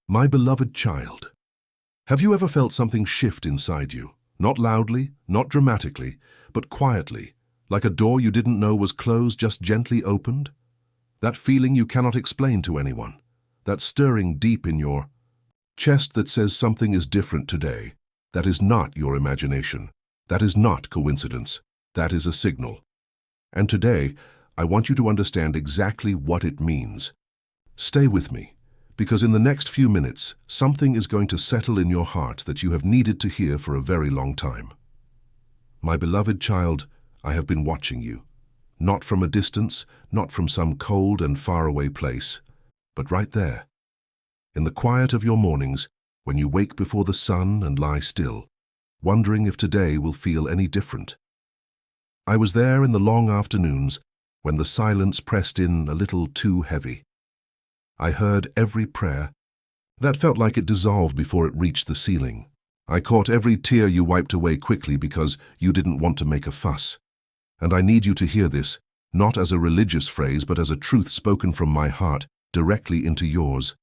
My beloved child, have you ever felt something shift inside you? Not loudly, not dramatically, but quietly, like a door you didn't know was closed just gently opened? That feeling you cannot explain to anyone. That stirring deep in your chest that says something is different today. That is not your imagination. That is not coincidence. That is a signal. And today, I want you to understand exactly what it means. Stay with me, because in the next few minutes, something is going to settle in your heart that you have needed to hear for a very long time. My beloved child, I have been watching you. Not from a distance, not from some cold and faraway place, but right there. In the quiet of your mornings, when you wake before the sun and lie still, wondering if today will feel any different. I was there in the long afternoons when the silence pressed in a little too heavy. I heard every prayer. That felt like it dissolved before it reached the ceiling. I caught every tear you wiped away quickly because you didn't want to make a fuss. And I need you to hear this, not as a religious phrase, but as a truth spoken from my heart, directly into yours.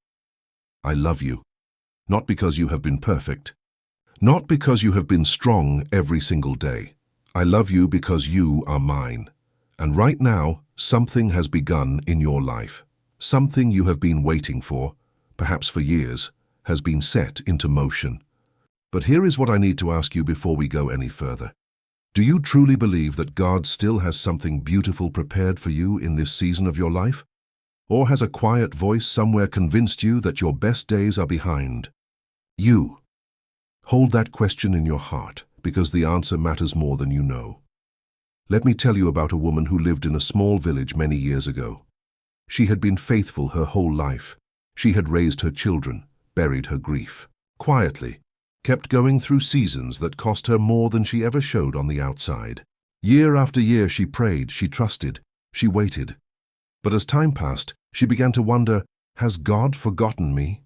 I love you. Not because you have been perfect. Not because you have been strong every single day. I love you because you are mine. And right now, something has begun in your life. Something you have been waiting for, perhaps for years, has been set into motion. But here is what I need to ask you before we go any further. Do you truly believe that God still has something beautiful prepared for you in this season of your life? Or has a quiet voice somewhere convinced you that your best days are behind? You. Hold that question in your heart, because the answer matters more than you know. Let me tell you about a woman who lived in a small village many years ago. She had been faithful her whole life. She had raised her children, buried her grief, quietly, kept going through seasons that cost her more than she ever showed on the outside. Year after year she prayed, she trusted, she waited. But as time passed, she began to wonder, has God forgotten me?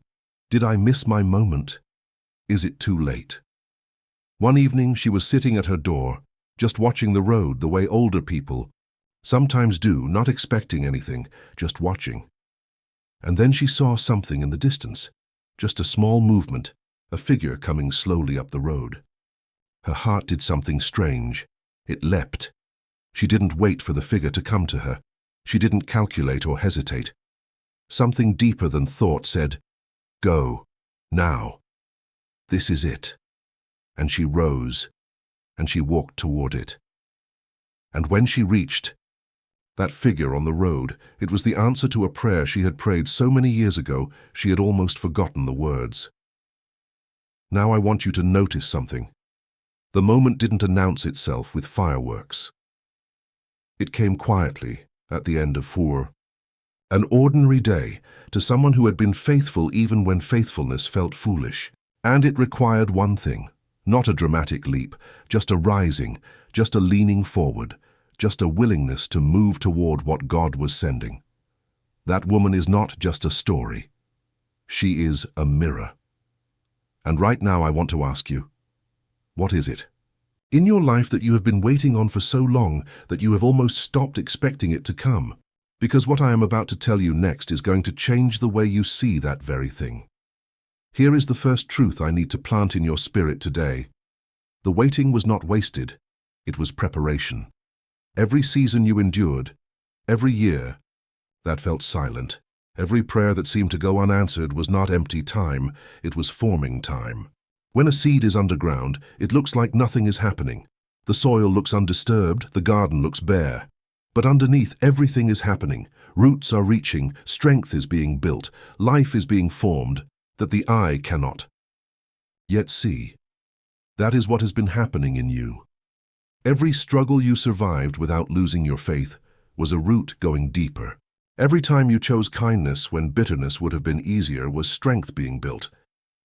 Did I miss my moment? Is it too late? One evening she was sitting at her door, just watching the road the way older people sometimes do, not expecting anything, just watching. And then she saw something in the distance, just a small movement, a figure coming slowly up the road. Her heart did something strange. It leapt. She didn't wait for the figure to come to her. She didn't calculate or hesitate. Something deeper than thought said, "Go, now. This is it." And she rose, and she walked toward it. And when she reached that figure on the road, it was the answer to a prayer she had prayed so many years ago she had almost forgotten the words. Now I want you to notice something. The moment didn't announce itself with fireworks. It came quietly at the end of an ordinary day to someone who had been faithful even when faithfulness felt foolish. And it required one thing, not a dramatic leap, just a rising, just a leaning forward, just a willingness to move toward what God was sending. That woman is not just a story. She is a mirror. And right now I want to ask you, what is it? In your life that you have been waiting on for so long that you have almost stopped expecting it to come? Because what I am about to tell you next is going to change the way you see that very thing. Here is the first truth I need to plant in your spirit today. The waiting was not wasted. It was preparation. Every season you endured, every year that felt silent, every prayer that seemed to go unanswered was not empty time, it was forming time. When a seed is underground, it looks like nothing is happening. The soil looks undisturbed, the garden looks bare. But underneath, everything is happening. Roots are reaching, strength is being built, life is being formed, that the eye cannot yet see. That is what has been happening in you. Every struggle you survived without losing your faith was a root going deeper. Every time you chose kindness when bitterness would have been easier was strength being built.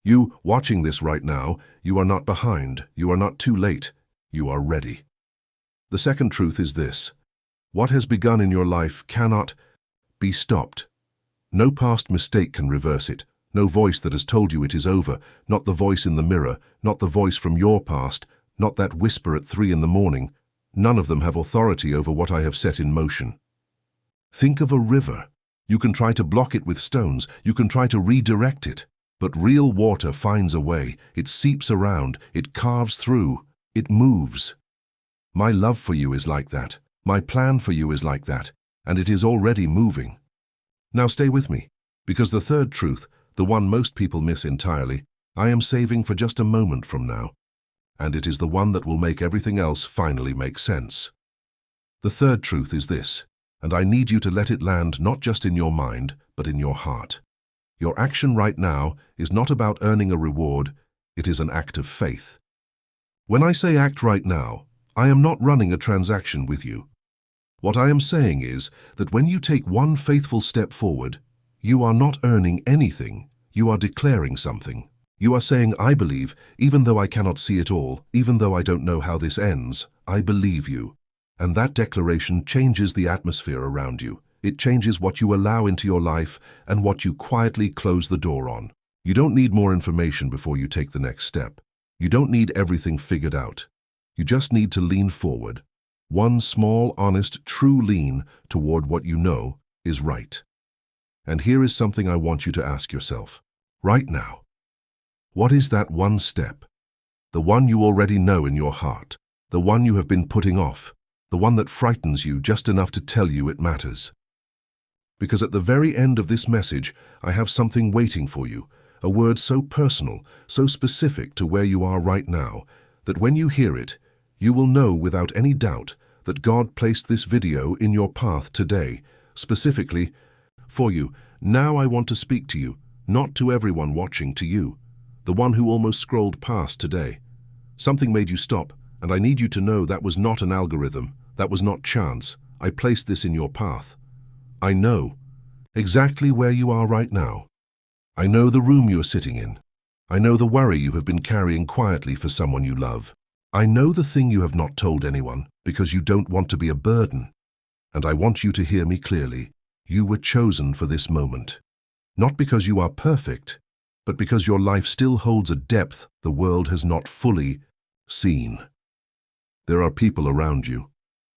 You, watching this right now, you are not behind, you are not too late, you are ready. The second truth is this: what has begun in your life cannot be stopped. No past mistake can reverse it. No voice that has told you it is over, not the voice in the mirror, not the voice from your past, not that whisper at 3 a.m. None of them have authority over what I have set in motion. Think of a river. You can try to block it with stones, you can try to redirect it, But real water finds a way, it seeps around, it carves through, it moves. My love for you is like that. My plan for you is like that, and it is already moving. Now stay with me, because the third truth, the one most people miss entirely, I am saving for just a moment from now, and it is the one that will make everything else finally make sense. The third truth is this, and I need you to let it land not just in your mind, but in your heart. Your action right now is not about earning a reward, it is an act of faith. When I say act right now, I am not running a transaction with you. What I am saying is that when you take one faithful step forward, you are not earning anything, you are declaring something. You are saying, I believe, even though I cannot see it all, even though I don't know how this ends, I believe you. And that declaration changes the atmosphere around you. It changes what you allow into your life and what you quietly close the door on. You don't need more information before you take the next step. You don't need everything figured out. You just need to lean forward. One small, honest, true lean toward what you know is right. And here is something I want you to ask yourself, right now. What is that one step? The one you already know in your heart, the one you have been putting off, the one that frightens you just enough to tell you it matters. Because at the very end of this message, I have something waiting for you, a word so personal, so specific to where you are right now, that when you hear it, you will know without any doubt that God placed this video in your path today, specifically for you. Now I want to speak to you, not to everyone watching, to you, the one who almost scrolled past today. Something made you stop, and I need you to know that was not an algorithm, that was not chance. I placed this in your path. I know exactly where you are right now. I know the room you are sitting in. I know the worry you have been carrying quietly for someone you love. I know the thing you have not told anyone because you don't want to be a burden. And I want you to hear me clearly. You were chosen for this moment. Not because you are perfect, but because your life still holds a depth the world has not fully seen. There are people around you,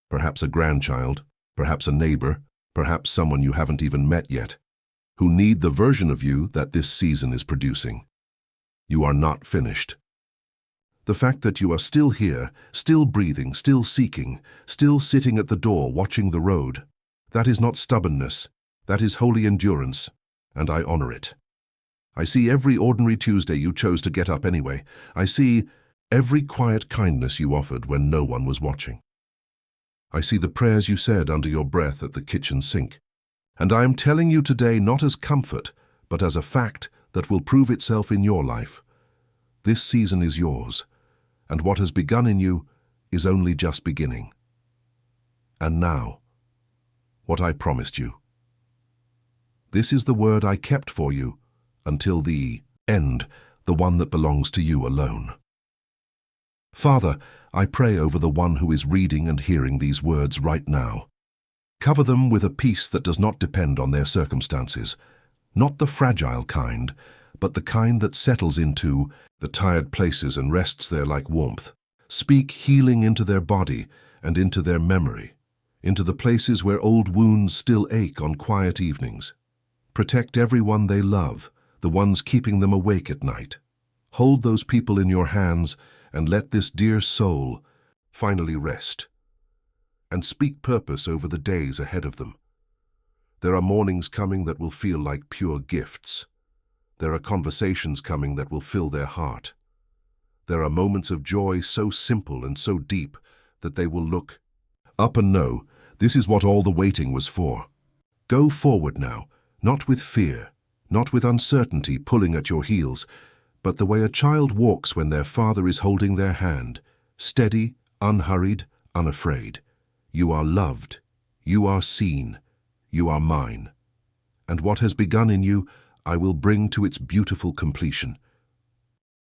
perhaps a grandchild, perhaps a neighbor, perhaps someone you haven't even met yet, who need the version of you that this season is producing. You are not finished. The fact that you are still here, still breathing, still seeking, still sitting at the door watching the road, that is not stubbornness, that is holy endurance, and I honor it. I see every ordinary Tuesday you chose to get up anyway. I see every quiet kindness you offered when no one was watching. I see the prayers you said under your breath at the kitchen sink. And I am telling you today not as comfort, but as a fact that will prove itself in your life. This season is yours, and what has begun in you is only just beginning. And now, what I promised you. This is the word I kept for you until the end, the one that belongs to you alone. Father, I pray over the one who is reading and hearing these words right now. Cover them with a peace that does not depend on their circumstances, not the fragile kind, but the kind that settles into the tired places and rests there like warmth. Speak healing into their body and into their memory, into the places where old wounds still ache on quiet evenings. Protect everyone they love, the ones keeping them awake at night. Hold those people in your hands and let this dear soul finally rest. And speak purpose over the days ahead of them. There are mornings coming that will feel like pure gifts. There are conversations coming that will fill their heart. There are moments of joy so simple and so deep that they will look up and know this is what all the waiting was for. Go forward now, not with fear, not with uncertainty pulling at your heels, but the way a child walks when their father is holding their hand, steady, unhurried, unafraid. You are loved, you are seen, you are mine. And what has begun in you, I will bring to its beautiful completion.